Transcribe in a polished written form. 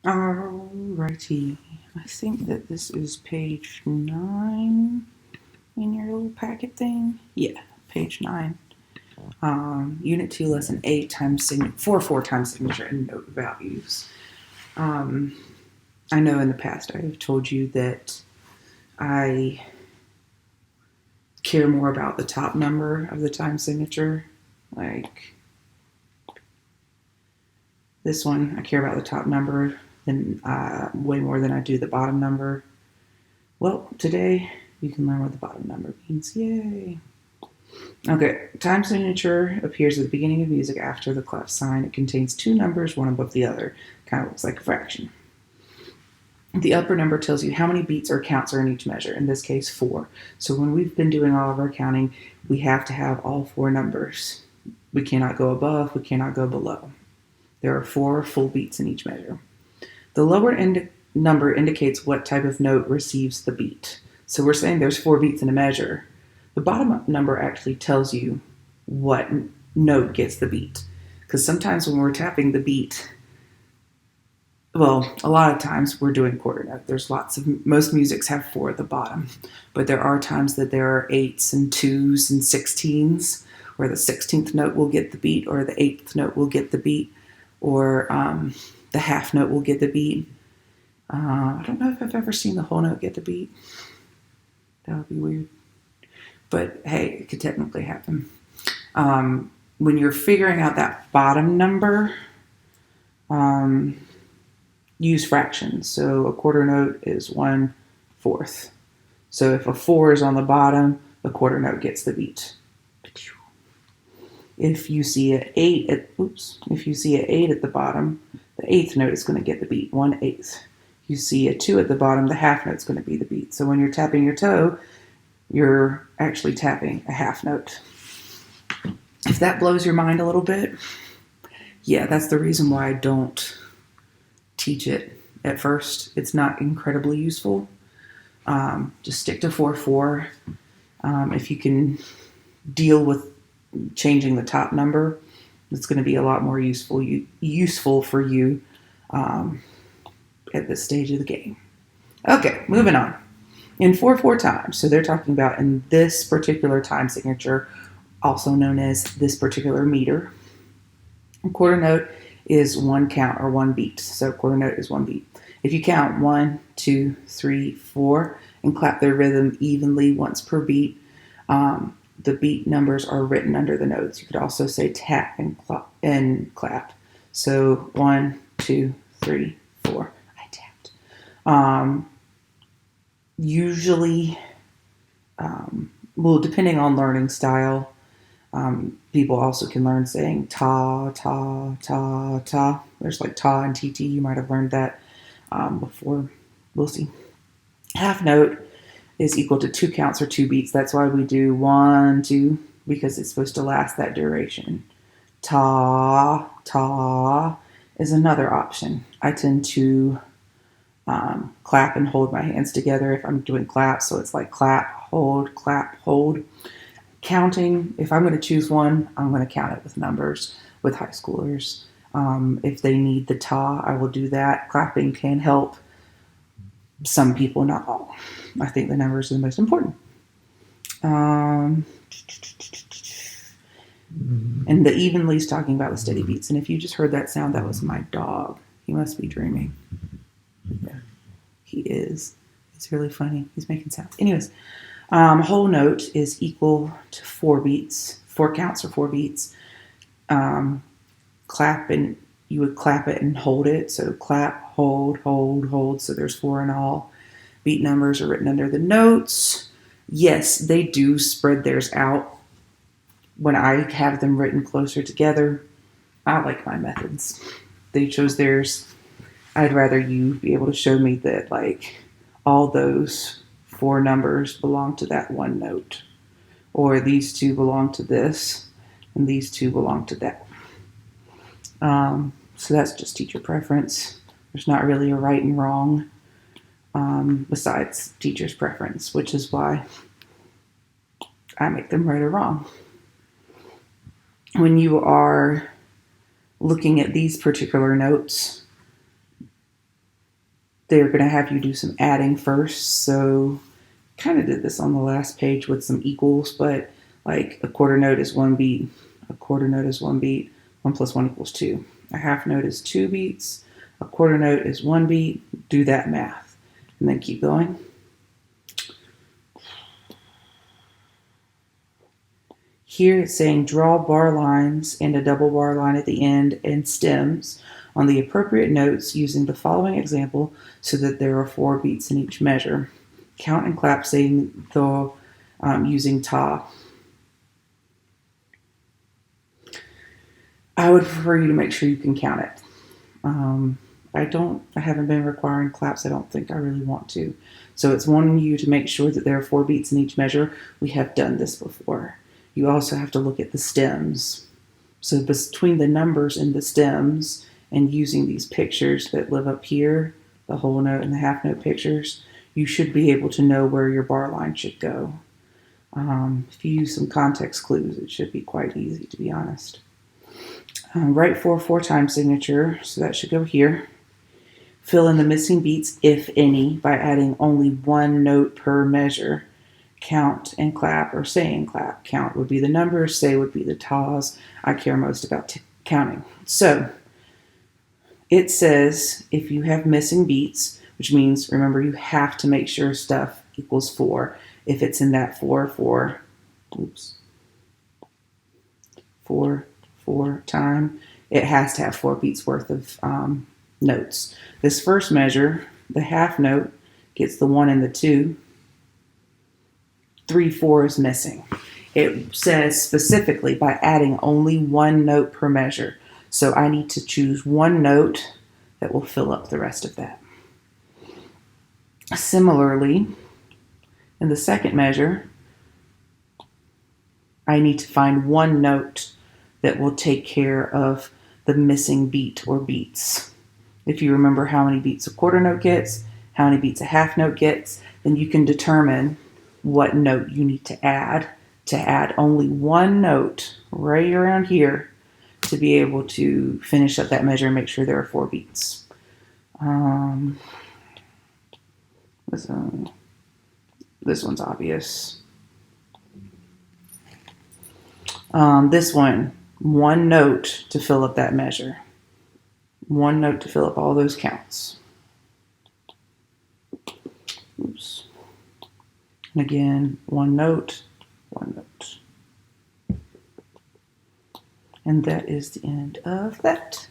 Alrighty. I think that this is page 9 in your little packet thing. Yeah, page 9. Unit 2, lesson 8, 4 times signature and note values. I know in the past I have told you that I care more about the top number of the time signature. Like this one, I care about the top number than way more than I do the bottom number. Well, today you can learn what the bottom number means. Yay! Okay, time signature appears at the beginning of music after the clef sign. It contains two numbers, one above the other. Kind of looks like a fraction. The upper number tells you how many beats or counts are in each measure, in this case 4. So when we've been doing all of our counting, we have to have all 4 numbers. We cannot go above, we cannot go below. There are 4 full beats in each measure. The lower number indicates what type of note receives the beat. So we're saying there's 4 beats in a measure. The bottom number actually tells you what note gets the beat. Because sometimes when we're tapping the beat, well, a lot of times we're doing quarter note. There's most musics have 4 at the bottom, but there are times that there are 8s and 2s and 16s, where the 16th note will get the beat, or the 8th note will get the beat, or the half note will get the beat. I don't know if I've ever seen the whole note get the beat. That would be weird. But hey, it could technically happen. When you're figuring out that bottom number, use fractions. So a quarter note is 1/4. So if a 4 is on the bottom, the quarter note gets the beat. If you see an 8 at the bottom, the eighth note is going to get the beat, 1/8. You see a 2 at the bottom, the half note is going to be the beat. So when you're tapping your toe, you're actually tapping a half note. If that blows your mind a little bit, yeah, that's the reason why I don't teach it at first. It's not incredibly useful. Just stick to 4/4. If you can deal with changing the top number, it's going to be a lot more useful for you at this stage of the game. Okay, moving on. In 4/4 times, so they're talking about in this particular time signature, also known as this particular meter, a quarter note is 1 count or 1 beat. So quarter note is 1 beat. If you count 1, 2, 3, 4 and clap their rhythm evenly once per beat, the beat numbers are written under the notes. You could also say tap and clap. So 1, 2, 3, 4. I tapped. Usually, depending on learning style, people also can learn saying ta, ta, ta, ta. There's like ta and tt. You might have learned that before. We'll see. Half note is equal to 2 counts or 2 beats. That's why we do 1, 2, because it's supposed to last that duration. Ta, ta is another option. I tend to clap and hold my hands together if I'm doing claps. So it's like clap, hold, counting. If I'm going to choose one, I'm going to count it with numbers with high schoolers. If they need the ta, I will do that. Clapping can help some people, not all. I think the numbers are the most important. And the evenly is talking about the steady beats. And if you just heard that sound, that was my dog. He must be dreaming. Yeah, he is. It's really funny. He's making sounds. Anyways, whole note is equal to 4 beats, 4 counts or 4 beats. Clap, and you would clap it and hold it. So clap, hold, hold, hold. So there's 4 in all. Beat numbers are written under the notes. Yes, they do spread theirs out. When I have them written closer together, I like my methods. They chose theirs. I'd rather you be able to show me that like all those 4 numbers belong to that one note, or these 2 belong to this, and these 2 belong to that. So that's just teacher preference. There's not really a right and wrong besides teacher's preference, which is why I make them right or wrong. When you are looking at these particular notes, they're going to have you do some adding first. So kind of did this on the last page with some equals, but like a quarter note is 1 beat, a quarter note is 1 beat, 1 plus 1 equals 2. A half note is 2 beats, a quarter note is 1 beat. Do that math and then keep going. Here it's saying draw bar lines and a double bar line at the end and stems on the appropriate notes using the following example so that there are 4 beats in each measure. Count and clap saying the using ta. I would prefer you to make sure you can count it. I haven't been requiring claps. I don't think I really want to. So it's wanting you to make sure that there are 4 beats in each measure. We have done this before. You also have to look at the stems. So between the numbers and the stems and using these pictures that live up here, the whole note and the half note pictures, you should be able to know where your bar line should go. If you use some context clues, it should be quite easy, to be honest. Write 4 time signature, so that should go here. Fill in the missing beats, if any, by adding only 1 note per measure. Count and clap, or say and clap. Count would be the numbers, say would be the tas. I care most about counting. So it says if you have missing beats, which means, remember, you have to make sure stuff equals 4. If it's in that 4 time, it has to have 4 beats worth of notes. This first measure, the half note, gets the 1 and the 2. 3, 4 is missing. It says specifically by adding only 1 note per measure. So I need to choose 1 note that will fill up the rest of that. Similarly, in the second measure, I need to find 1 note that will take care of the missing beat or beats. If you remember how many beats a quarter note gets, how many beats a half note gets, then you can determine what note you need to add only 1 note right around here to be able to finish up that measure and make sure there are 4 beats. This one's obvious. This one, 1 note to fill up that measure. 1 note to fill up all those counts. Oops. And again, 1 note, 1 note. And that is the end of that.